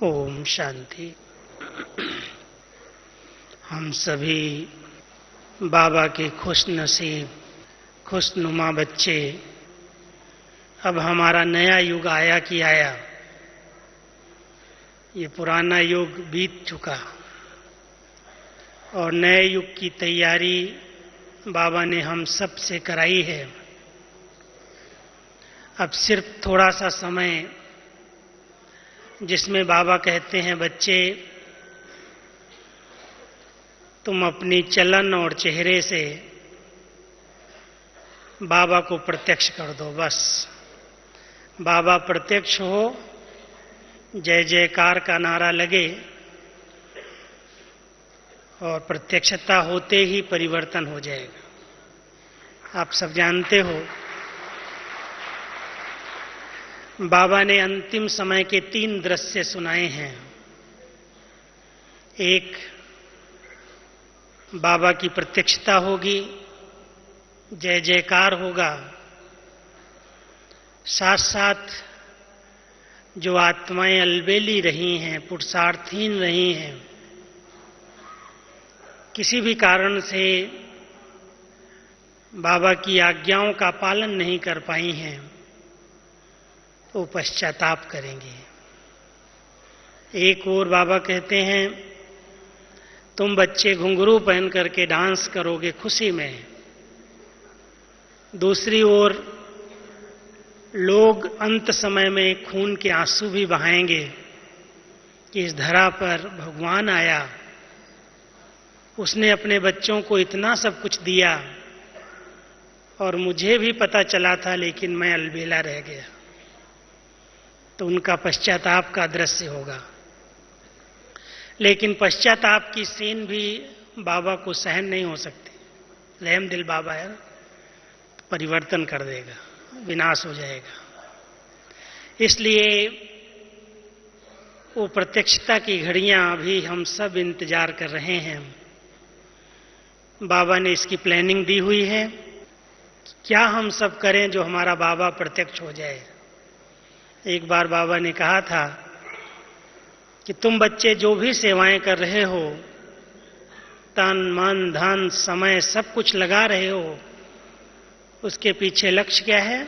ओम शांति। हम सभी बाबा के खुश नसीब खुशनुमा बच्चे। अब हमारा नया युग आया कि आया। ये पुराना युग बीत चुका और नए युग की तैयारी बाबा ने हम सब से कराई है। अब सिर्फ थोड़ा सा समय जिसमें बाबा कहते हैं, बच्चे तुम अपनी चलन और चेहरे से बाबा को प्रत्यक्ष कर दो। बस बाबा प्रत्यक्ष हो, जय जयकार का नारा लगे और प्रत्यक्षता होते ही परिवर्तन हो जाएगा। आप सब जानते हो, बाबा ने अंतिम समय के 3 दृश्य सुनाए हैं। एक, बाबा की प्रत्यक्षता होगी, जय जयकार होगा, साथ साथ जो आत्माएं अलबेली रही हैं, पुरुषार्थहीन रही हैं, किसी भी कारण से बाबा की आज्ञाओं का पालन नहीं कर पाई हैं, तो पश्चाताप करेंगे। एक और बाबा कहते हैं, तुम बच्चे घुंघरू पहन करके डांस करोगे खुशी में। दूसरी ओर लोग अंत समय में खून के आंसू भी बहाएंगे कि इस धरा पर भगवान आया, उसने अपने बच्चों को इतना सब कुछ दिया और मुझे भी पता चला था, लेकिन मैं अलबेला रह गया। तो उनका पश्चाताप का दृश्य होगा। लेकिन पश्चाताप की सीन भी बाबा को सहन नहीं हो सकती। रहम दिल बाबा है, परिवर्तन कर देगा, विनाश हो जाएगा। इसलिए वो प्रत्यक्षता की घड़ियां अभी हम सब इंतजार कर रहे हैं। बाबा ने इसकी प्लानिंग दी हुई है। क्या हम सब करें जो हमारा बाबा प्रत्यक्ष हो जाए। एक बार बाबा ने कहा था कि तुम बच्चे जो भी सेवाएं कर रहे हो, तन मन धन समय सब कुछ लगा रहे हो, उसके पीछे लक्ष्य क्या है?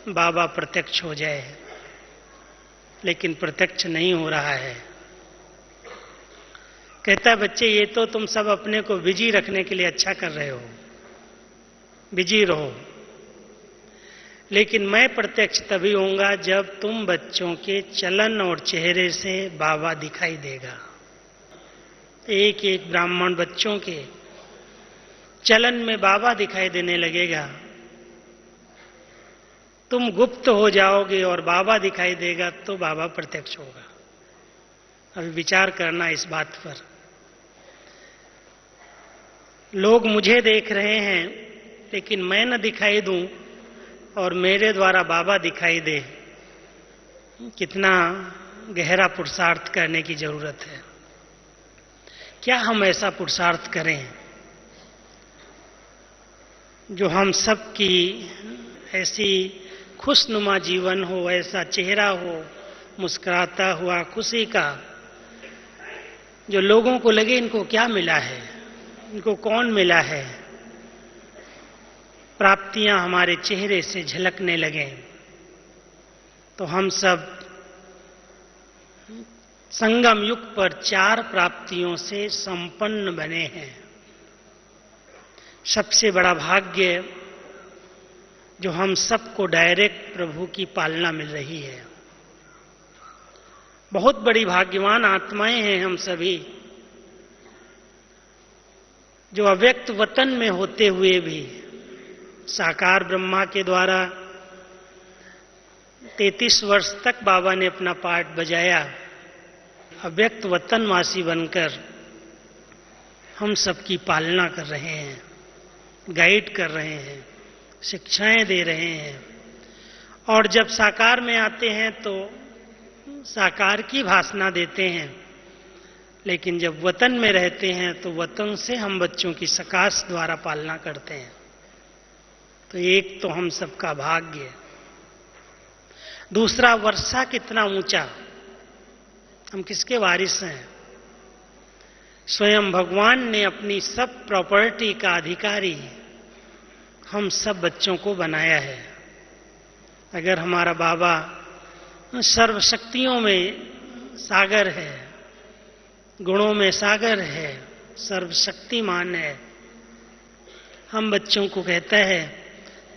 बाबा प्रत्यक्ष हो जाए। लेकिन प्रत्यक्ष नहीं हो रहा है। कहता है, बच्चे ये तो तुम सब अपने को बिजी रखने के लिए अच्छा कर रहे हो, बिजी रहो, लेकिन मैं प्रत्यक्ष तभी होऊंगा जब तुम बच्चों के चलन और चेहरे से बाबा दिखाई देगा। एक एक ब्राह्मण बच्चों के चलन में बाबा दिखाई देने लगेगा। तुम गुप्त हो जाओगे और बाबा दिखाई देगा, तो बाबा प्रत्यक्ष होगा। अभी विचार करना इस बात पर। लोग मुझे देख रहे हैं, लेकिन मैं न दिखाई दूं और मेरे द्वारा बाबा दिखाई दे। कितना गहरा पुरुषार्थ करने की जरूरत है। क्या हम ऐसा पुरुषार्थ करें जो हम सब की ऐसी खुशनुमा जीवन हो, ऐसा चेहरा हो मुस्कुराता हुआ खुशी का, जो लोगों को लगे इनको क्या मिला है, इनको कौन मिला है, प्राप्तियां हमारे चेहरे से झलकने लगे। तो हम सब संगम युग पर 4 प्राप्तियों से संपन्न बने हैं। सबसे बड़ा भाग्य जो हम सबको डायरेक्ट प्रभु की पालना मिल रही है। बहुत बड़ी भाग्यवान आत्माएं हैं हम सभी, जो अव्यक्त वतन में होते हुए भी साकार ब्रह्मा के द्वारा 33 वर्ष तक बाबा ने अपना पाठ बजाया। अव्यक्त वतनवासी बनकर हम सबकी पालना कर रहे हैं, गाइड कर रहे हैं, शिक्षाएं दे रहे हैं। और जब साकार में आते हैं तो साकार की भाषणा देते हैं, लेकिन जब वतन में रहते हैं तो वतन से हम बच्चों की सकाश द्वारा पालना करते हैं। तो एक तो हम सबका भाग्य। दूसरा, वर्षा कितना ऊंचा। हम किसके वारिस हैं? स्वयं भगवान ने अपनी सब प्रॉपर्टी का अधिकारी हम सब बच्चों को बनाया है। अगर हमारा बाबा सर्वशक्तियों में सागर है, गुणों में सागर है, सर्वशक्तिमान है, हम बच्चों को कहता है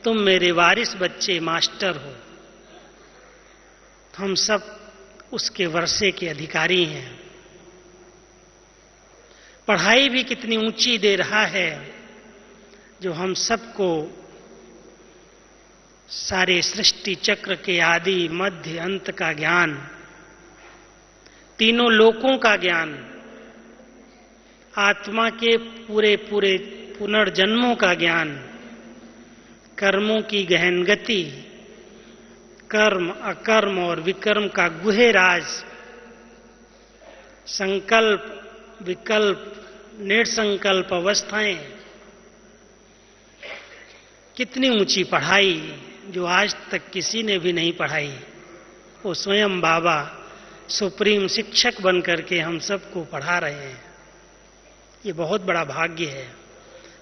तुम मेरे वारिस बच्चे मास्टर हो, हम सब उसके वर्षे के अधिकारी हैं। पढ़ाई भी कितनी ऊंची दे रहा है, जो हम सबको सारे सृष्टि चक्र के आदि मध्य अंत का ज्ञान, तीनों लोकों का ज्ञान, आत्मा के पूरे पूरे पुनर्जन्मों का ज्ञान, कर्मों की गहन गति, कर्म अकर्म और विकर्म का गुहे राज, संकल्प विकल्प निर्संकल्प अवस्थाएं, कितनी ऊंची पढ़ाई जो आज तक किसी ने भी नहीं पढ़ाई, वो स्वयं बाबा सुप्रीम शिक्षक बन करके हम सबको पढ़ा रहे हैं। ये बहुत बड़ा भाग्य है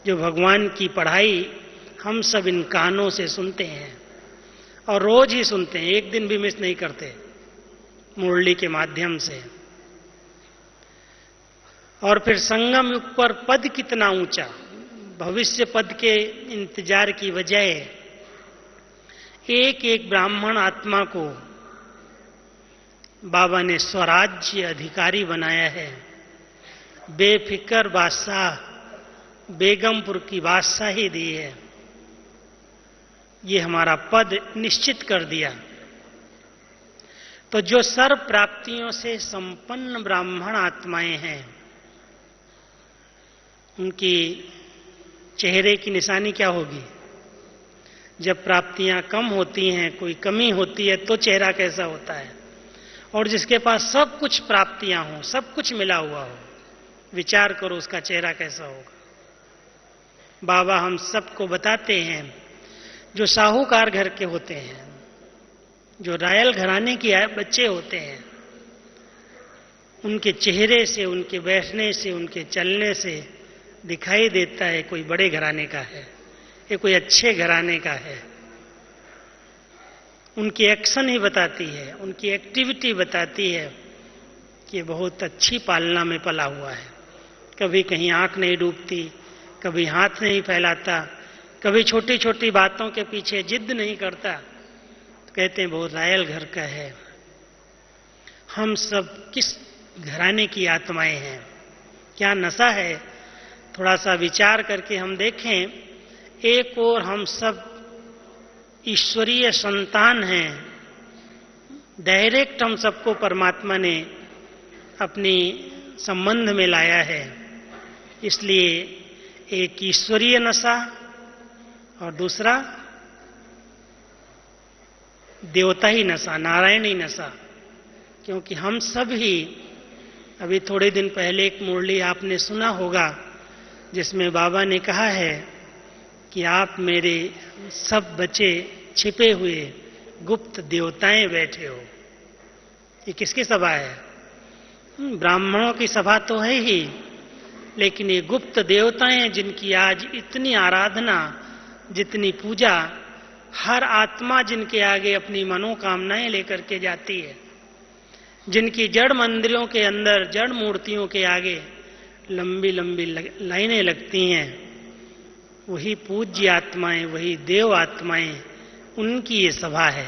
जो भगवान की पढ़ाई हम सब इन कानों से सुनते हैं और रोज ही सुनते हैं, एक दिन भी मिस नहीं करते, मुरली के माध्यम से। और फिर संगम युग पर पद कितना ऊंचा, भविष्य पद के इंतजार की बजाय एक एक ब्राह्मण आत्मा को बाबा ने स्वराज्य अधिकारी बनाया है। बेफिक्र बादशाह, बेगमपुर की बादशाही दी है, ये हमारा पद निश्चित कर दिया। तो जो सर्व प्राप्तियों से संपन्न ब्राह्मण आत्माएं हैं, उनकी चेहरे की निशानी क्या होगी? जब प्राप्तियां कम होती हैं, कोई कमी होती है, तो चेहरा कैसा होता है? और जिसके पास सब कुछ प्राप्तियां हों, सब कुछ मिला हुआ हो, विचार करो उसका चेहरा कैसा होगा। बाबा हम सबको बताते हैं, जो साहूकार घर के होते हैं, जो रॉयल घराने के बच्चे होते हैं, उनके चेहरे से, उनके बैठने से, उनके चलने से दिखाई देता है कोई बड़े घराने का है, ये कोई अच्छे घराने का है। उनकी एक्शन ही बताती है, उनकी एक्टिविटी बताती है कि बहुत अच्छी पालना में पला हुआ है। कभी कहीं आंख नहीं डूबती, कभी हाथ नहीं फैलाता, कभी छोटी छोटी बातों के पीछे जिद नहीं करता, तो कहते हैं बहुत रॉयल घर का है। हम सब किस घराने की आत्माएं हैं? क्या नशा है? थोड़ा सा विचार करके हम देखें। एक और हम सब ईश्वरीय संतान हैं, डायरेक्ट हम सबको परमात्मा ने अपनी संबंध में लाया है, इसलिए एक ईश्वरीय नशा और दूसरा देवताई नशा, नारायणी नशा। क्योंकि हम सब ही, अभी थोड़े दिन पहले एक मुरली आपने सुना होगा जिसमें बाबा ने कहा है कि आप मेरे सब बचे छिपे हुए गुप्त देवताएं बैठे हो। ये किसकी सभा है? ब्राह्मणों की सभा तो है ही, लेकिन ये गुप्त देवताएं जिनकी आज इतनी आराधना, जितनी पूजा, हर आत्मा जिनके आगे अपनी मनोकामनाएं लेकर के जाती है, जिनकी जड़ मंदिरों के अंदर, जड़ मूर्तियों के आगे लंबी लंबी लाइनें लगती हैं, वही पूज्य आत्माएं, वही देव आत्माएं, उनकी ये सभा है।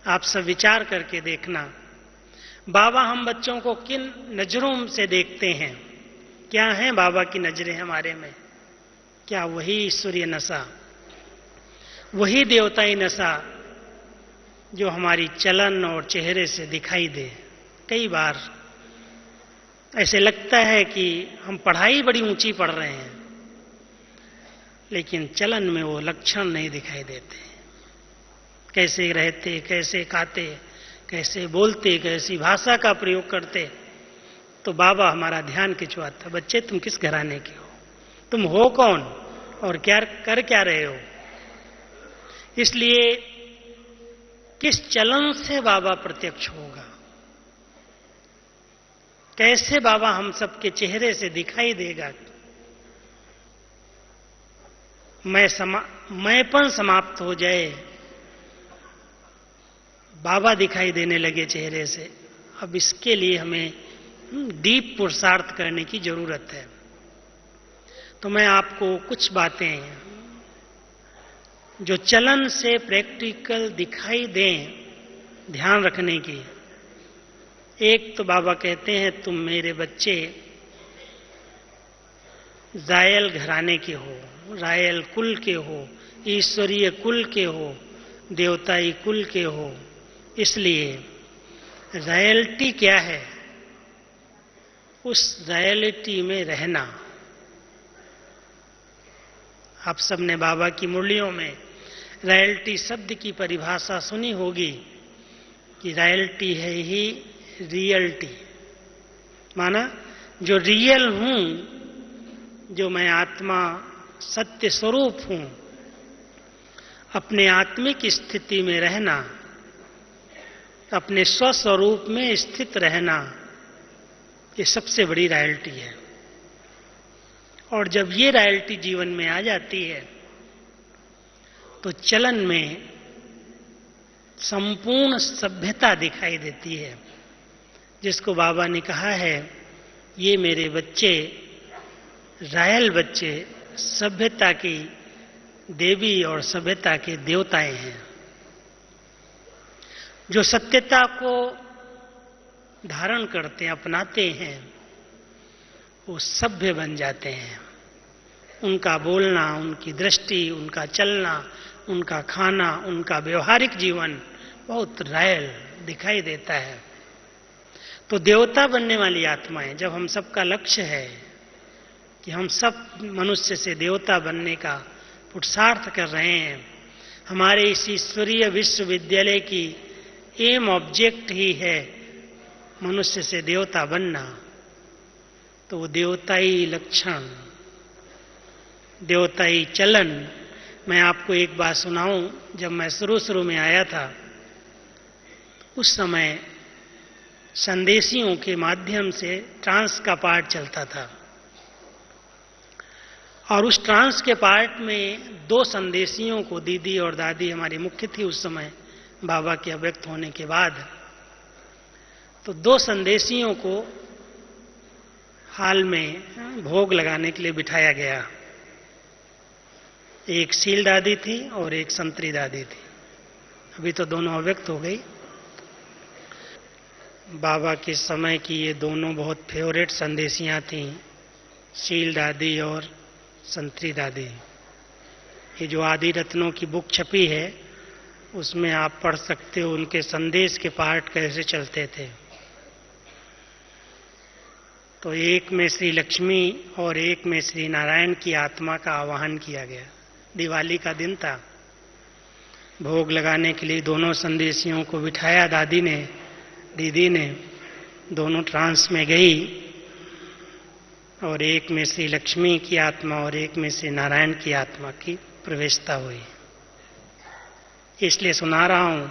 आप सब विचार करके देखना, बाबा हम बच्चों को किन नजरों से देखते हैं? क्या है बाबा की नजरें हमारे में? क्या वही ईश्वरीय नशा, वही देवताई नशा जो हमारी चलन और चेहरे से दिखाई दे? कई बार ऐसे लगता है कि हम पढ़ाई बड़ी ऊंची पढ़ रहे हैं, लेकिन चलन में वो लक्षण नहीं दिखाई देते। कैसे रहते, कैसे खाते, कैसे बोलते, कैसी भाषा का प्रयोग करते, तो बाबा हमारा ध्यान खिंचवाता, बच्चे तुम किस घराने के हो, तुम हो कौन और क्या कर क्या रहे हो? इसलिए किस चलन से बाबा प्रत्यक्ष होगा, कैसे बाबा हम सबके चेहरे से दिखाई देगा? मैंपन समाप्त हो जाए, बाबा दिखाई देने लगे चेहरे से। अब इसके लिए हमें डीप पुरुषार्थ करने की जरूरत है। तो मैं आपको कुछ बातें जो चलन से प्रैक्टिकल दिखाई दें, ध्यान रखने की। एक तो बाबा कहते हैं, तुम मेरे बच्चे रायल घराने के हो, रायल कुल के हो, ईश्वरीय कुल के हो, देवताई कुल के हो। इसलिए रॉयल्टी क्या है? उस रॉयल्टी में रहना। आप सबने बाबा की मुरलियों में रॉयल्टी शब्द की परिभाषा सुनी होगी कि रॉयल्टी है ही रियलिटी, माना जो रियल हूं, जो मैं आत्मा सत्य स्वरूप हूं, अपने आत्मिक स्थिति में रहना, अपने स्वस्वरूप में स्थित रहना, ये सबसे बड़ी रॉयल्टी है। और जब ये रॉयल्टी जीवन में आ जाती है तो चलन में संपूर्ण सभ्यता दिखाई देती है, जिसको बाबा ने कहा है, ये मेरे बच्चे, रॉयल बच्चे, सभ्यता की देवी और सभ्यता के देवताएं हैं। जो सत्यता को धारण करते हैं, अपनाते हैं, वो सभ्य बन जाते हैं। उनका बोलना, उनकी दृष्टि, उनका चलना, उनका खाना, उनका व्यवहारिक जीवन बहुत रॉयल दिखाई देता है। तो देवता बनने वाली आत्माएं, जब हम सबका लक्ष्य है कि हम सब मनुष्य से देवता बनने का पुरुषार्थ कर रहे हैं, हमारे इस ईश्वरीय विश्वविद्यालय की एम ऑब्जेक्ट ही है मनुष्य से देवता बनना, तो वो देवताई लक्षण, देवताई चलन। मैं आपको एक बात सुनाऊं, जब मैं शुरू में आया था, उस समय संदेशियों के माध्यम से ट्रांस का पार्ट चलता था, और उस ट्रांस के पार्ट में 2 संदेशियों को, दीदी और दादी हमारी मुख्य थी उस समय बाबा के अव्यक्त होने के बाद, तो 2 संदेशियों को हाल में भोग लगाने के लिए बिठाया गया। एक शील दादी थी और एक संतरी दादी थी। अभी तो दोनों अव्यक्त हो गई। बाबा के समय की ये दोनों बहुत फेवरेट संदेशियां थीं, शील दादी और संतरी दादी। ये जो आदि रत्नों की बुक छपी है, उसमें आप पढ़ सकते हो उनके संदेश के पार्ट कैसे चलते थे। तो एक में श्री लक्ष्मी और एक में श्री नारायण की आत्मा का आवाहन किया गया। दिवाली का दिन था, भोग लगाने के लिए दोनों संदेशियों को बिठाया दादी ने, दीदी ने। दोनों ट्रांस में गई और एक में श्री लक्ष्मी की आत्मा और एक में श्री नारायण की आत्मा की प्रवेशता हुई। इसलिए सुना रहा हूं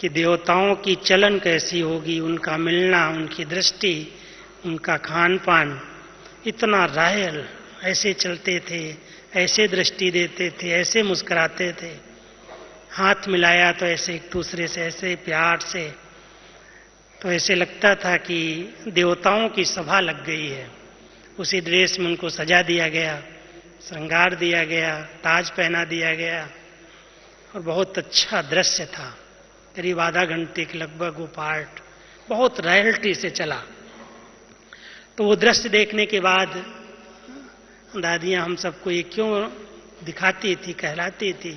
कि देवताओं की चलन कैसी होगी, उनका मिलना, उनकी दृष्टि, उनका खान पान इतना रॉयल, ऐसे चलते थे, ऐसे दृष्टि देते थे, ऐसे मुस्कुराते थे, हाथ मिलाया तो ऐसे एक दूसरे से ऐसे प्यार से, तो ऐसे लगता था कि देवताओं की सभा लग गई है। उसी ड्रेस में उनको सजा दिया गया, श्रृंगार दिया गया, ताज पहना दिया गया, और बहुत अच्छा दृश्य था। करीब आधा घंटे के लगभग वो पार्ट बहुत रॉयल्टी से चला। तो वो दृश्य देखने के बाद दादियां हम सबको ये क्यों दिखाती थी, कहलाती थी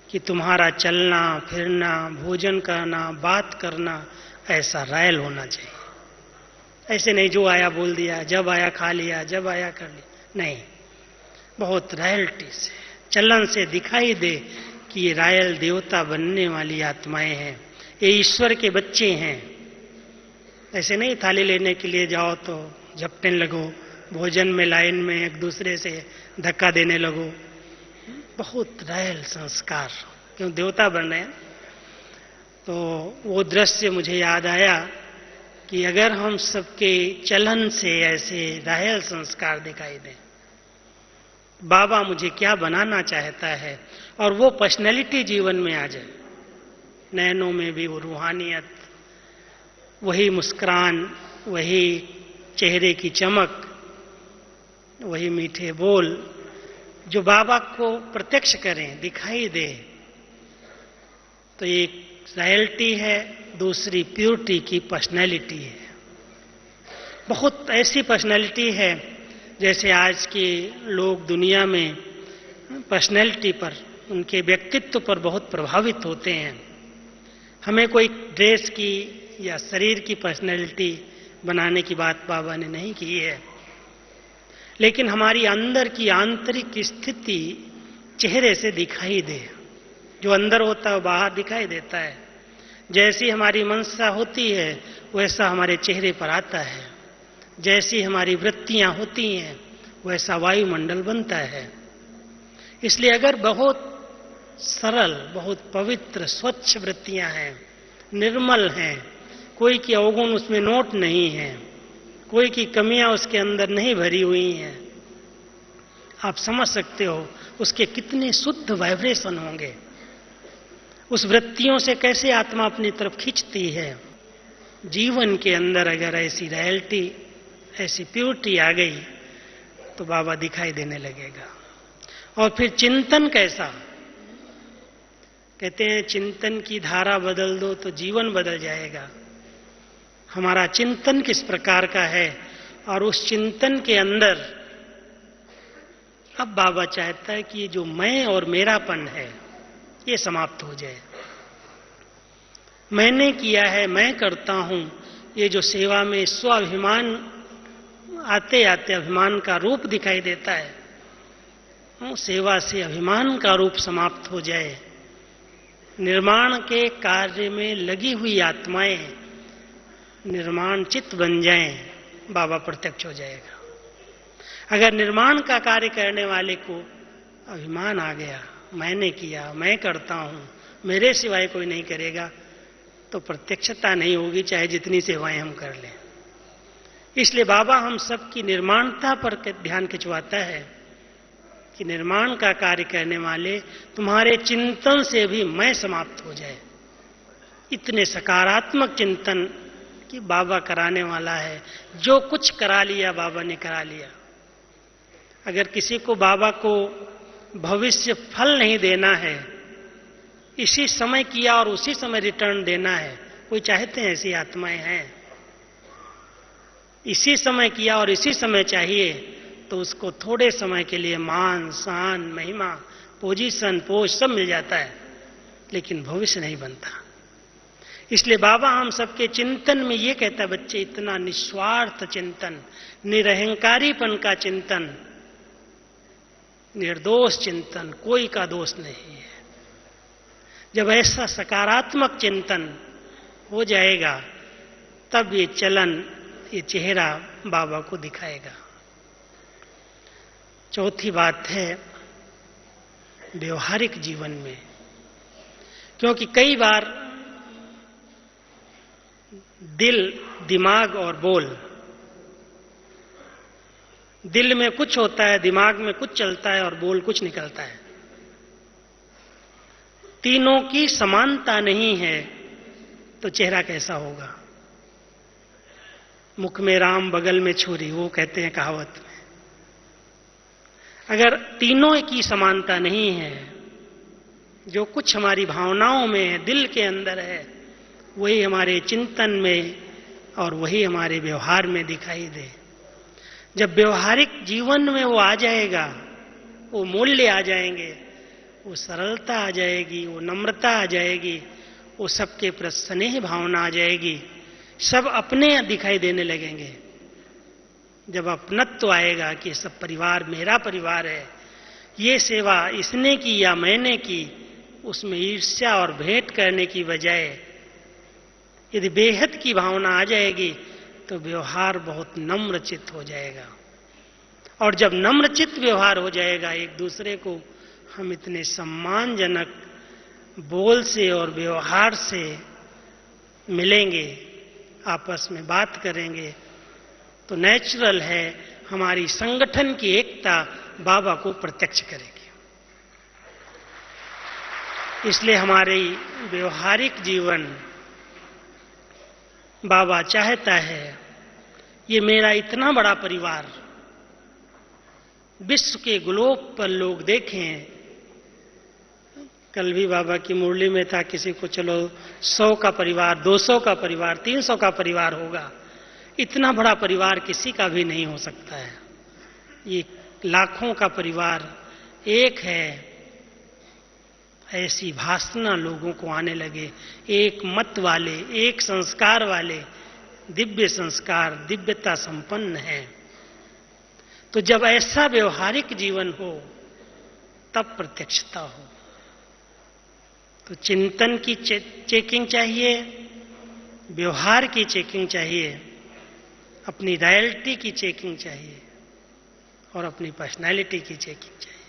कि तुम्हारा चलना फिरना, भोजन करना, बात करना ऐसा रॉयल होना चाहिए। ऐसे नहीं जो आया बोल दिया, जब आया खा लिया, जब आया कर लिया, नहीं, बहुत रॉयल्टी से, चलन से दिखाई दे कि ये रॉयल देवता बनने वाली आत्माएं हैं, ये ईश्वर के बच्चे हैं। ऐसे नहीं थाली लेने के लिए जाओ तो झपटने लगो, भोजन में लाइन में एक दूसरे से धक्का देने लगो। बहुत रॉयल संस्कार, क्यों देवता बन रहे हैं। तो वो दृश्य मुझे याद आया कि अगर हम सबके चलन से ऐसे रायल संस्कार दिखाई दें, बाबा मुझे क्या बनाना चाहता है, और वो पर्सनैलिटी जीवन में आ जाए, नैनों में भी वो रूहानियत, वही मुस्कान, वही चेहरे की चमक, वही मीठे बोल, जो बाबा को प्रत्यक्ष करें, दिखाई दे, तो एक रॉयल्टी है, दूसरी प्योरिटी की पर्सनैलिटी है। बहुत ऐसी पर्सनैलिटी है जैसे आज के लोग दुनिया में पर्सनैलिटी पर, उनके व्यक्तित्व पर बहुत प्रभावित होते हैं। हमें कोई ड्रेस की या शरीर की पर्सनैलिटी बनाने की बात बाबा ने नहीं की है, लेकिन हमारी अंदर की आंतरिक स्थिति चेहरे से दिखाई दे। जो अंदर होता है वो बाहर दिखाई देता है। जैसी हमारी मनसा होती है वैसा हमारे चेहरे पर आता है। जैसी हमारी वृत्तियां होती हैं वैसा वायुमंडल बनता है। इसलिए अगर बहुत सरल, बहुत पवित्र, स्वच्छ वृत्तियां हैं, निर्मल हैं, कोई की अवगुण उसमें नोट नहीं है, कोई की कमियां उसके अंदर नहीं भरी हुई हैं, आप समझ सकते हो उसके कितने शुद्ध वाइब्रेशन होंगे, उस वृत्तियों से कैसे आत्मा अपनी तरफ खींचती है। जीवन के अंदर अगर ऐसी रियलिटी, ऐसी प्योरिटी आ गई तो बाबा दिखाई देने लगेगा। और फिर चिंतन कैसा, कहते हैं चिंतन की धारा बदल दो तो जीवन बदल जाएगा। हमारा चिंतन किस प्रकार का है, और उस चिंतन के अंदर अब बाबा चाहता है कि ये जो मैं और मेरापन है ये समाप्त हो जाए। मैंने किया है, मैं करता हूं, ये जो सेवा में स्वाभिमान आते आते अभिमान का रूप दिखाई देता है, सेवा से अभिमान का रूप समाप्त हो जाए। निर्माण के कार्य में लगी हुई आत्माएं निर्माण चित्त बन जाएं, बाबा प्रत्यक्ष हो जाएगा। अगर निर्माण का कार्य करने वाले को अभिमान आ गया, मैंने किया, मैं करता हूं, मेरे सिवाय कोई नहीं करेगा, तो प्रत्यक्षता नहीं होगी, चाहे जितनी सेवाएं हम कर लें। इसलिए बाबा हम सबकी निर्माणता पर ध्यान खिंचवाता है कि निर्माण का कार्य करने वाले तुम्हारे चिंतन से भी मैं समाप्त हो जाए। इतने सकारात्मक चिंतन कि बाबा कराने वाला है। जो कुछ करा लिया बाबा ने करा लिया। अगर किसी को बाबा को भविष्य फल नहीं देना है, इसी समय किया और उसी समय रिटर्न देना है, कोई चाहते हैं ऐसी आत्माएं हैं, इसी समय किया और इसी समय चाहिए, तो उसको थोड़े समय के लिए मान, शान, महिमा, पोजीशन, पोस्ट सब मिल जाता है, लेकिन भविष्य नहीं बनता। इसलिए बाबा हम सबके चिंतन में ये कहता है, बच्चे इतना निस्वार्थ चिंतन, निरहंकारीपन का चिंतन, निर्दोष चिंतन, कोई का दोष नहीं है। जब ऐसा सकारात्मक चिंतन हो जाएगा तब ये चलन, ये चेहरा बाबा को दिखाएगा। चौथी बात है व्यवहारिक जीवन में, क्योंकि कई बार दिल, दिमाग और बोल, दिल में कुछ होता है, दिमाग में कुछ चलता है और बोल कुछ निकलता है। तीनों की समानता नहीं है तो चेहरा कैसा होगा। मुख में राम बगल में छुरी, वो कहते हैं कहावत में। अगर तीनों की समानता नहीं है, जो कुछ हमारी भावनाओं में है, दिल के अंदर है, वही हमारे चिंतन में और वही हमारे व्यवहार में दिखाई दे। जब व्यवहारिक जीवन में वो आ जाएगा, वो मूल्य आ जाएंगे, वो सरलता आ जाएगी, वो नम्रता आ जाएगी, वो सबके प्रति स्नेह भावना आ जाएगी, सब अपने दिखाई देने लगेंगे। जब अपनत्व आएगा कि सब परिवार मेरा परिवार है, ये सेवा इसने की या मैंने की, उसमें ईर्ष्या और भेंट करने की बजाय यदि बेहद की भावना आ जाएगी तो व्यवहार बहुत नम्रचित्त हो जाएगा। और जब नम्रचित्त व्यवहार हो जाएगा, एक दूसरे को हम इतने सम्मानजनक बोल से और व्यवहार से मिलेंगे, आपस में बात करेंगे तो नेचुरल है हमारी संगठन की एकता बाबा को प्रत्यक्ष करेगी। इसलिए हमारे व्यवहारिक जीवन बाबा चाहता है ये मेरा इतना बड़ा परिवार विश्व के ग्लोब पर लोग देखें। कल भी बाबा की मुरली में था, किसी को चलो 100 का परिवार, 200 का परिवार, 300 का परिवार होगा, इतना बड़ा परिवार किसी का भी नहीं हो सकता है। ये लाखों का परिवार एक है, ऐसी भासना लोगों को आने लगे, एक मत वाले, एक संस्कार वाले, दिव्य संस्कार, दिव्यता संपन्न है। तो जब ऐसा व्यवहारिक जीवन हो तब प्रत्यक्षता हो। तो चिंतन की चेकिंग चाहिए, व्यवहार की चेकिंग चाहिए, अपनी रॉयल्टी की चेकिंग चाहिए और अपनी पर्सनैलिटी की चेकिंग चाहिए।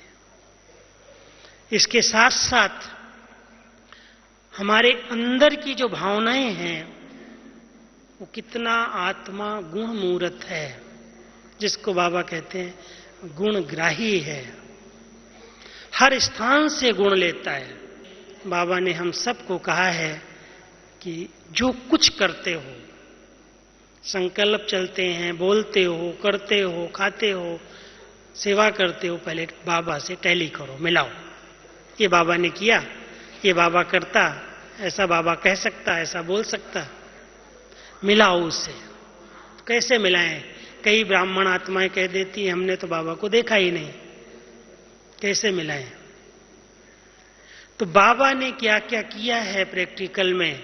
इसके साथ साथ हमारे अंदर की जो भावनाएं हैं वो कितना आत्मा गुण मूर्त है, जिसको बाबा कहते हैं गुणग्राही है, हर स्थान से गुण लेता है। बाबा ने हम सबको कहा है कि जो कुछ करते हो, संकल्प चलते हैं, बोलते हो, करते हो, खाते हो, सेवा करते हो, पहले बाबा से टैली करो, मिलाओ। ये बाबा ने किया, ये बाबा करता, ऐसा बाबा कह सकता, ऐसा बोल सकता, मिलाओ उससे। कैसे मिलाएं? कई ब्राह्मण आत्माएं कह देती हैं हमने तो बाबा को देखा ही नहीं, कैसे मिलाएं? तो बाबा ने क्या क्या किया है प्रैक्टिकल में,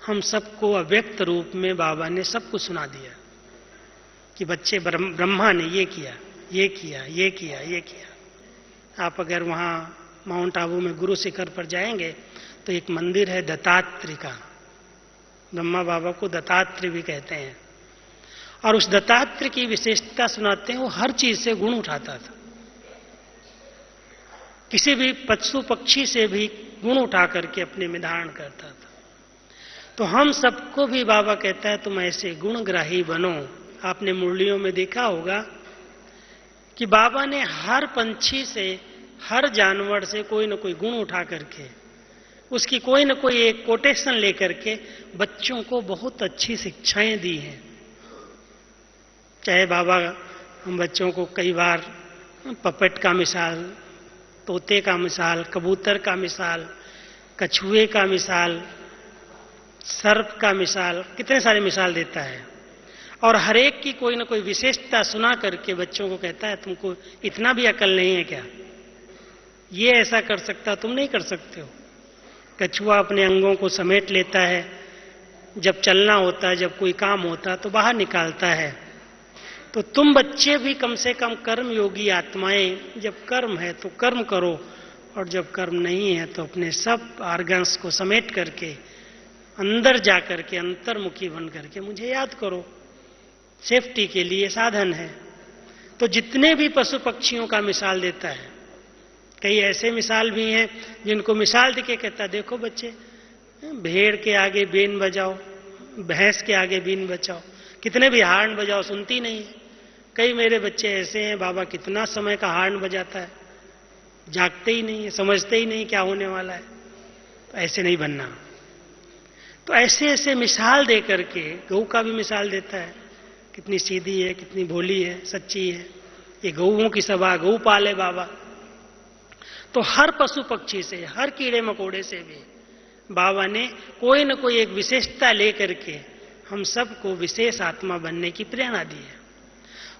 हम सबको अव्यक्त रूप में बाबा ने सब कुछ सुना दिया कि बच्चे ब्रह्मा ने ये किया, ये किया, ये किया, ये किया। आप अगर वहां माउंट आबू में गुरु शिखर पर जाएंगे तो एक मंदिर है दत्तात्रेय का, ब्रह्मा बाबा को दत्तात्रेय भी कहते हैं, और उस दत्तात्रेय की विशेषता सुनाते हैं। वो हर चीज से गुण उठाता था, किसी भी पशु पक्षी से भी गुण उठा करके अपने में धारण करता था। तो हम सबको भी बाबा कहता है तुम ऐसे गुणग्राही बनो। आपने मुरलियों में देखा होगा कि बाबा ने हर पंछी से, हर जानवर से कोई न कोई गुण उठा करके, उसकी कोई न कोई एक कोटेशन लेकर के बच्चों को बहुत अच्छी शिक्षाएं दी हैं। चाहे बाबा हम बच्चों को कई बार पपेट का मिसाल, तोते का मिसाल, कबूतर का मिसाल, कछुए का मिसाल, सर्प का मिसाल, कितने सारे मिसाल देता है, और हर एक की कोई ना कोई विशेषता सुना करके बच्चों को कहता है तुमको इतना भी अकल नहीं है क्या, ये ऐसा कर सकता, तुम नहीं कर सकते हो। कछुआ अपने अंगों को समेट लेता है, जब चलना होता है, जब कोई काम होता है तो बाहर निकालता है। तो तुम बच्चे भी कम से कम कर्म योगी आत्माएं, जब कर्म है तो कर्म करो, और जब कर्म नहीं है तो अपने सब ऑर्गन्स को समेट करके अंदर जा करके अंतर्मुखी बन करके मुझे याद करो। सेफ्टी के लिए साधन है। तो जितने भी पशु पक्षियों का मिसाल देता है, कई ऐसे मिसाल भी हैं जिनको मिसाल देके कहता देखो बच्चे, भेड़ के आगे बीन बजाओ, भैंस के आगे बीन बजाओ, कितने भी हार्न बजाओ सुनती नहीं है। कई मेरे बच्चे ऐसे हैं, बाबा कितना समय का हार्न बजाता है, जागते ही नहीं है, समझते ही नहीं क्या होने वाला है। तो ऐसे नहीं बनना। तो ऐसे ऐसे मिसाल दे करके, गऊ का भी मिसाल देता है, कितनी सीधी है, कितनी भोली है, सच्ची है, ये गऊओं की सभा, गऊ पाले बाबा। तो हर पशु पक्षी से, हर कीड़े मकोड़े से भी बाबा ने कोई न कोई एक विशेषता लेकर के हम सबको विशेष आत्मा बनने की प्रेरणा दी है।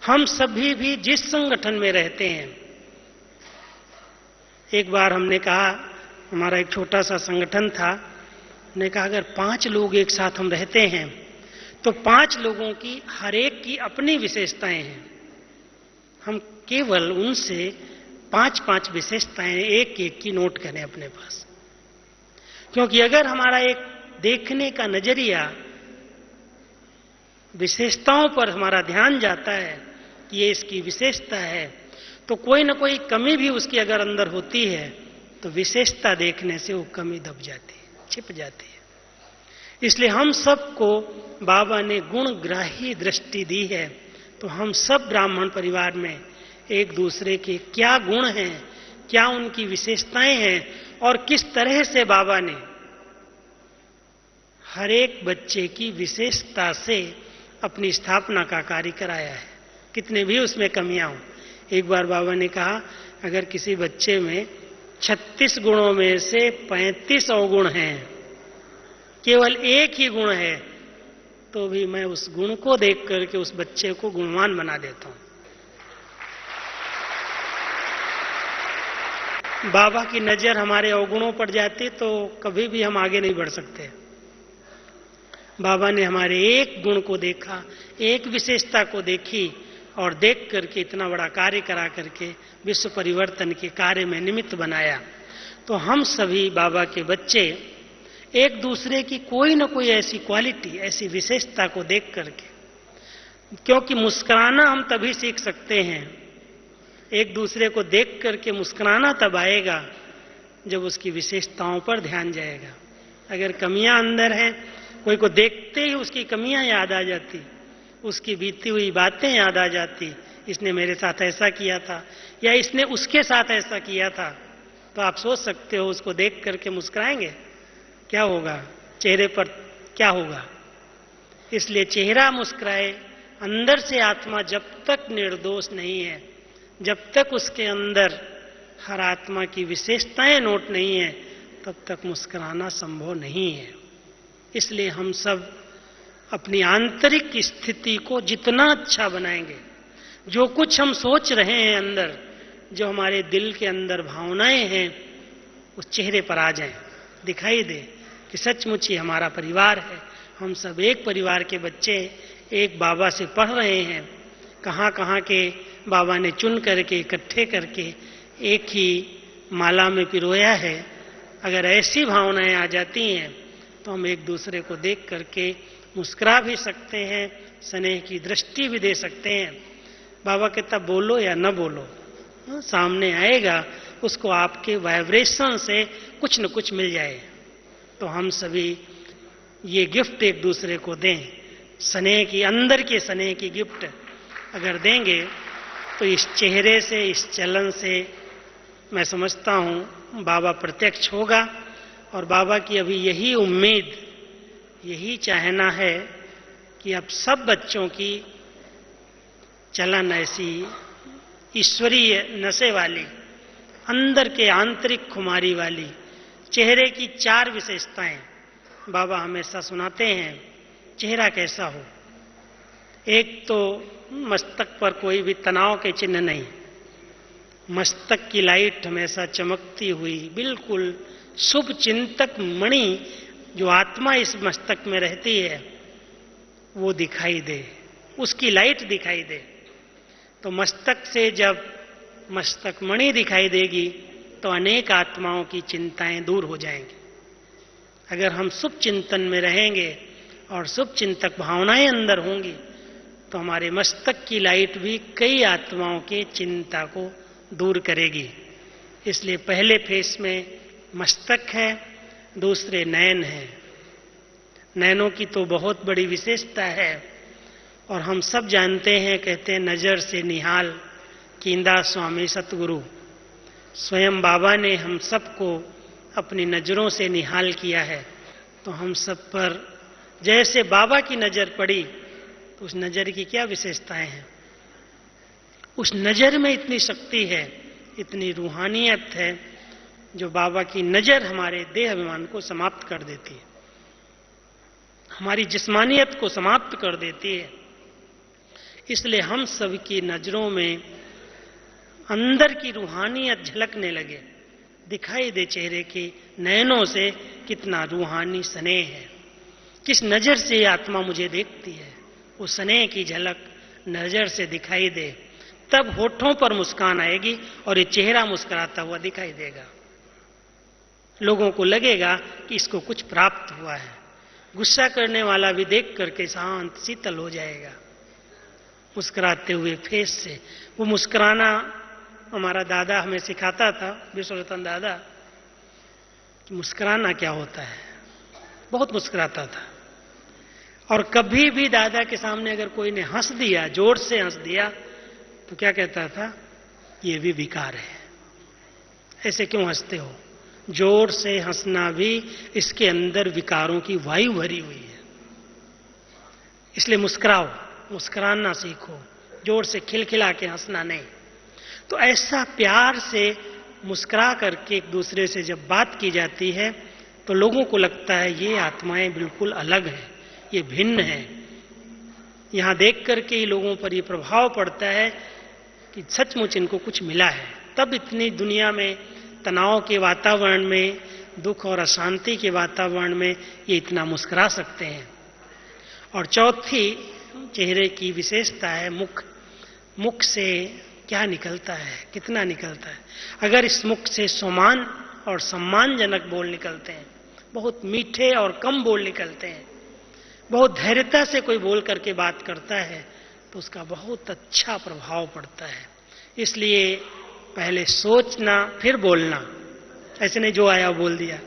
हम सभी भी जिस संगठन में रहते हैं, एक बार हमने कहा, हमारा एक छोटा सा संगठन था, हमने कहा अगर 5 लोग एक साथ हम रहते हैं तो 5 लोगों की हर एक की अपनी विशेषताएं हैं। हम केवल उनसे 5-5 विशेषताएं एक एक की नोट करें अपने पास, क्योंकि अगर हमारा एक देखने का नजरिया विशेषताओं पर हमारा ध्यान जाता है कि ये इसकी विशेषता है, तो कोई ना कोई कमी भी उसकी अगर अंदर होती है तो विशेषता देखने से वो कमी दब जाती है, छिप जाती है। इसलिए हम सबको बाबा ने गुणग्राही दृष्टि दी है। तो हम सब ब्राह्मण परिवार में एक दूसरे के क्या गुण हैं, क्या उनकी विशेषताएं हैं और किस तरह से बाबा ने हर एक बच्चे की विशेषता से अपनी स्थापना का कार्य कराया है, कितने भी उसमें कमियां हों। एक बार बाबा ने कहा, अगर किसी बच्चे में 36 गुणों में से 35 अवगुण हैं, केवल एक ही गुण है, तो भी मैं उस गुण को देख करके उस बच्चे को गुणवान बना देता हूं। बाबा की नजर हमारे अवगुणों पर जाती तो कभी भी हम आगे नहीं बढ़ सकते। बाबा ने हमारे एक गुण को देखा, एक विशेषता को देखी और देख करके इतना बड़ा कार्य करा करके विश्व परिवर्तन के कार्य में निमित्त बनाया। तो हम सभी बाबा के बच्चे एक दूसरे की कोई न कोई ऐसी क्वालिटी, ऐसी विशेषता को देख करके, क्योंकि मुस्कुराना हम तभी सीख सकते हैं, एक दूसरे को देख करके मुस्कुराना तब आएगा जब उसकी विशेषताओं पर ध्यान जाएगा। अगर कमियां अंदर हैं, कोई को देखते ही उसकी कमियां याद आ जाती, उसकी बीती हुई बातें याद आ जाती, इसने मेरे साथ ऐसा किया था या इसने उसके साथ ऐसा किया था, तो आप सोच सकते हो उसको देख करके मुस्कुराएंगे, क्या होगा चेहरे पर, क्या होगा। इसलिए चेहरा मुस्कुराए, अंदर से आत्मा जब तक निर्दोष नहीं है, जब तक उसके अंदर हर आत्मा की विशेषताएं नोट नहीं है, तब तक मुस्कुराना संभव नहीं है। इसलिए हम सब अपनी आंतरिक स्थिति को जितना अच्छा बनाएंगे, जो कुछ हम सोच रहे हैं अंदर, जो हमारे दिल के अंदर भावनाएं हैं, उस चेहरे पर आ जाएं, दिखाई दे कि सचमुच ही हमारा परिवार है, हम सब एक परिवार के बच्चे एक बाबा से पढ़ रहे हैं। कहाँ कहाँ के बाबा ने चुन करके इकट्ठे करके एक ही माला में पिरोया है। अगर ऐसी भावनाएं आ जाती हैं तो हम एक दूसरे को देख करके मुस्कुरा भी सकते हैं, स्नेह की दृष्टि भी दे सकते हैं। बाबा कहता बोलो या न बोलो, सामने आएगा, उसको आपके वाइब्रेशन से कुछ न कुछ मिल जाए। तो हम सभी ये गिफ्ट एक दूसरे को दें, स्नेह की, अंदर के स्नेह की गिफ्ट अगर देंगे तो इस चेहरे से, इस चलन से मैं समझता हूँ बाबा प्रत्यक्ष होगा। और बाबा की अभी यही उम्मीद, यही चाहना है कि अब सब बच्चों की चलन ऐसी ईश्वरीय नशे वाली, अंदर के आंतरिक खुमारी वाली, चेहरे की 4 विशेषताएं बाबा हमेशा सुनाते हैं। चेहरा कैसा हो, एक तो मस्तक पर कोई भी तनाव के चिन्ह नहीं, मस्तक की लाइट हमेशा चमकती हुई, बिल्कुल शुभ चिंतक मणि जो आत्मा इस मस्तक में रहती है वो दिखाई दे, उसकी लाइट दिखाई दे। तो मस्तक से जब मस्तक मणि दिखाई देगी तो अनेक आत्माओं की चिंताएं दूर हो जाएंगी। अगर हम शुभ चिंतन में रहेंगे और शुभ चिंतक भावनाएं अंदर होंगी तो हमारे मस्तक की लाइट भी कई आत्माओं के चिंता को दूर करेगी। इसलिए पहले फेस में मस्तक है, दूसरे नयन है। नयनों की तो बहुत बड़ी विशेषता है और हम सब जानते हैं, कहते हैं नजर से निहाल कींदा स्वामी सतगुरु। स्वयं बाबा ने हम सबको अपनी नजरों से निहाल किया है। तो हम सब पर जैसे बाबा की नजर पड़ी तो उस नजर की क्या विशेषताएं हैं, उस नजर में इतनी शक्ति है, इतनी रूहानियत है, जो बाबा की नजर हमारे देह अभिमान को समाप्त कर देती है, हमारी जिस्मानियत को समाप्त कर देती है। इसलिए हम सबकी नजरों में अंदर की रूहानियत झलकने लगे, दिखाई दे चेहरे के नयनों से कितना रूहानी स्नेह है, किस नजर से ये आत्मा मुझे देखती है, वो स्नेह की झलक नजर से दिखाई दे, तब होठों पर मुस्कान आएगी और ये चेहरा मुस्कुराता हुआ दिखाई देगा। लोगों को लगेगा कि इसको कुछ प्राप्त हुआ है। गुस्सा करने वाला भी देख करके शांत शीतल हो जाएगा मुस्कुराते हुए फेस से। वो मुस्कुराना हमारा दादा हमें सिखाता था, विश्वरतन दादा, कि मुस्कुराना क्या होता है। बहुत मुस्कुराता था। और कभी भी दादा के सामने अगर कोई ने हंस दिया, जोर से हंस दिया, तो क्या कहता था? ये भी विकार है, ऐसे क्यों हंसते हो? जोर से हंसना भी इसके अंदर विकारों की वायु भरी हुई है, इसलिए मुस्कुराओ, मुस्कुराना सीखो, जोर से खिलखिला के हंसना नहीं। तो ऐसा प्यार से मुस्कुरा करके एक दूसरे से जब बात की जाती है तो लोगों को लगता है ये आत्माएं बिल्कुल अलग हैं, ये भिन्न हैं। यहां देख करके ही लोगों पर ये प्रभाव पड़ता है कि सचमुच इनको कुछ मिला है, तब इतनी दुनिया में तनाव के वातावरण में, दुख और अशांति के वातावरण में ये इतना मुस्कुरा सकते हैं। और चौथी चेहरे की विशेषता है मुख। मुख से क्या निकलता है, कितना निकलता है। अगर इस मुख से सम्मान और सम्मानजनक बोल निकलते हैं, बहुत मीठे और कम बोल निकलते हैं, बहुत धैर्यता से कोई बोल करके बात करता है, तो उसका बहुत अच्छा प्रभाव पड़ता है। इसलिए पहले सोचना फिर बोलना, ऐसे नहीं जो आया बोल दिया,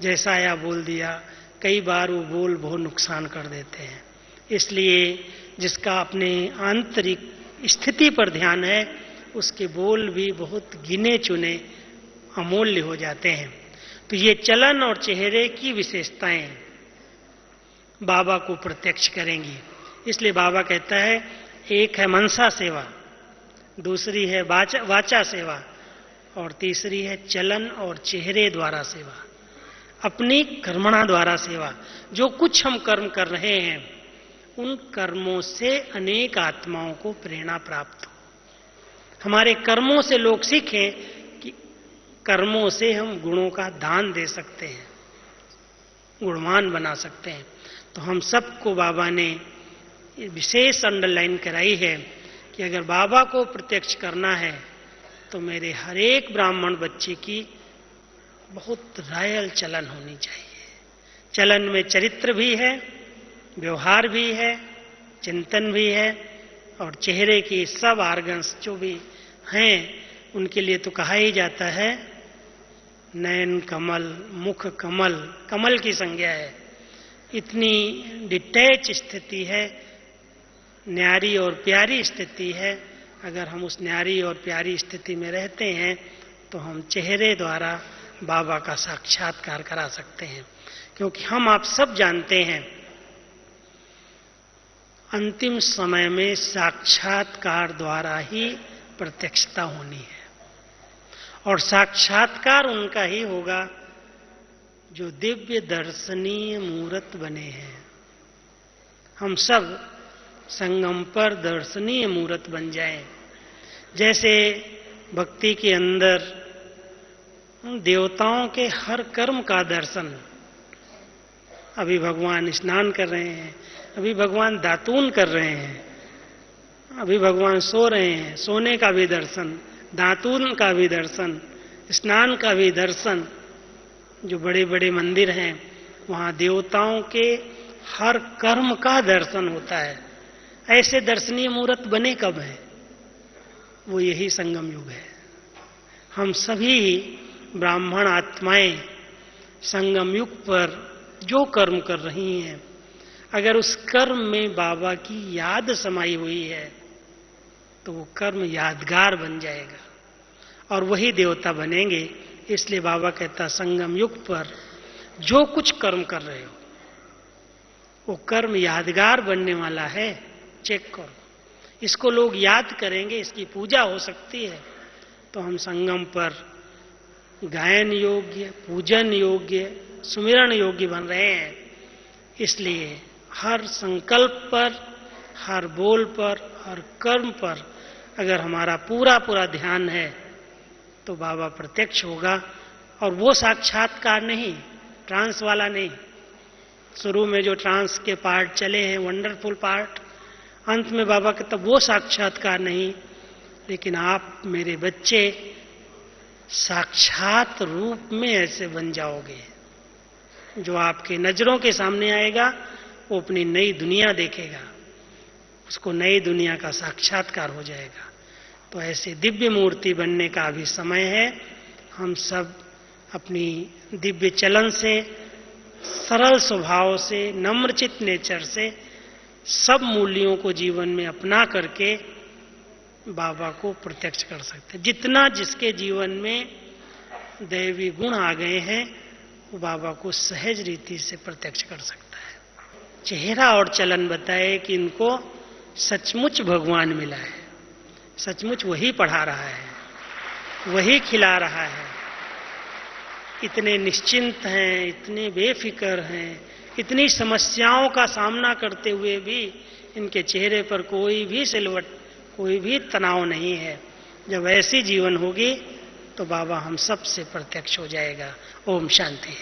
जैसा आया बोल दिया। कई बार वो बोल बहुत नुकसान कर देते हैं। इसलिए जिसका अपने आंतरिक स्थिति पर ध्यान है, उसके बोल भी बहुत गिने चुने अमूल्य हो जाते हैं। तो ये चलन और चेहरे की विशेषताएं बाबा को प्रत्यक्ष करेंगी। इसलिए बाबा कहता है, एक है मनसा सेवा, दूसरी है वाचा सेवा, और तीसरी है चलन और चेहरे द्वारा सेवा, अपनी कर्मणा द्वारा सेवा। जो कुछ हम कर्म कर रहे हैं, उन कर्मों से अनेक आत्माओं को प्रेरणा प्राप्त हो। हमारे कर्मों से लोग सीखें कि कर्मों से हम गुणों का दान दे सकते हैं, गुणवान बना सकते हैं। तो हम सबको बाबा ने विशेष अंडरलाइन कराई है कि अगर बाबा को प्रत्यक्ष करना है तो मेरे हर एक ब्राह्मण बच्चे की बहुत रॉयल चलन होनी चाहिए। चलन में चरित्र भी है, व्यवहार भी है, चिंतन भी है, और चेहरे की सब आर्गन्स जो भी हैं उनके लिए तो कहा ही जाता है नयन कमल, मुख कमल, कमल की संज्ञा है। इतनी डिटैच स्थिति है, न्यारी और प्यारी स्थिति है। अगर हम उस न्यारी और प्यारी स्थिति में रहते हैं तो हम चेहरे द्वारा बाबा का साक्षात्कार करा सकते हैं। क्योंकि हम आप सब जानते हैं अंतिम समय में साक्षात्कार द्वारा ही प्रत्यक्षता होनी है, और साक्षात्कार उनका ही होगा जो दिव्य दर्शनीय मूर्त बने हैं। हम सब संगम पर दर्शनीय मूर्त बन जाएं। जैसे भक्ति के अंदर देवताओं के हर कर्म का दर्शन, अभी भगवान स्नान कर रहे हैं, अभी भगवान दातून कर रहे हैं, अभी भगवान सो रहे हैं, सोने का भी दर्शन, दातून का भी दर्शन, स्नान का भी दर्शन। जो बड़े बड़े मंदिर हैं वहां देवताओं के हर कर्म का दर्शन होता है। ऐसे दर्शनीय मूर्त बने कब है? वो यही संगम युग है। हम सभी ब्राह्मण आत्माएं संगम युग पर जो कर्म कर रही हैं, अगर उस कर्म में बाबा की याद समाई हुई है तो वो कर्म यादगार बन जाएगा और वही देवता बनेंगे। इसलिए बाबा कहता संगम युग पर जो कुछ कर्म कर रहे हो वो कर्म यादगार बनने वाला है, चेक करो। इसको लोग याद करेंगे, इसकी पूजा हो सकती है। तो हम संगम पर गायन योग्य, पूजन योग्य, सुमिरन योग्य बन रहे हैं। इसलिए हर संकल्प पर, हर बोल पर, हर कर्म पर अगर हमारा पूरा पूरा ध्यान है तो बाबा प्रत्यक्ष होगा। और वो साक्षात्कार नहीं, ट्रांस वाला नहीं। शुरू में जो ट्रांस के पार्ट चले हैं, वंडरफुल पार्ट, अंत में बाबा कहता वो साक्षात्कार नहीं, लेकिन आप मेरे बच्चे साक्षात रूप में ऐसे बन जाओगे। जो आपके नजरों के सामने आएगा वो अपनी नई दुनिया देखेगा, उसको नई दुनिया का साक्षात्कार हो जाएगा। तो ऐसे दिव्य मूर्ति बनने का अभी समय है। हम सब अपनी दिव्य चलन से सरल स्वभाव से, नम्रचित नेचर से सब मूल्यों को जीवन में अपना करके बाबा को प्रत्यक्ष कर सकते हैं। जितना जिसके जीवन में दैवी गुण आ गए हैं वो बाबा को सहज रीति से प्रत्यक्ष कर सकता है। चेहरा और चलन बताए कि इनको सचमुच भगवान मिला है, सचमुच वही पढ़ा रहा है, वही खिला रहा है। इतने निश्चिंत हैं, इतने बेफिक्र हैं, इतनी समस्याओं का सामना करते हुए भी इनके चेहरे पर कोई भी सिलवट, कोई भी तनाव नहीं है। जब ऐसी जीवन होगी तो बाबा हम सब से प्रत्यक्ष हो जाएगा। ओम शांति।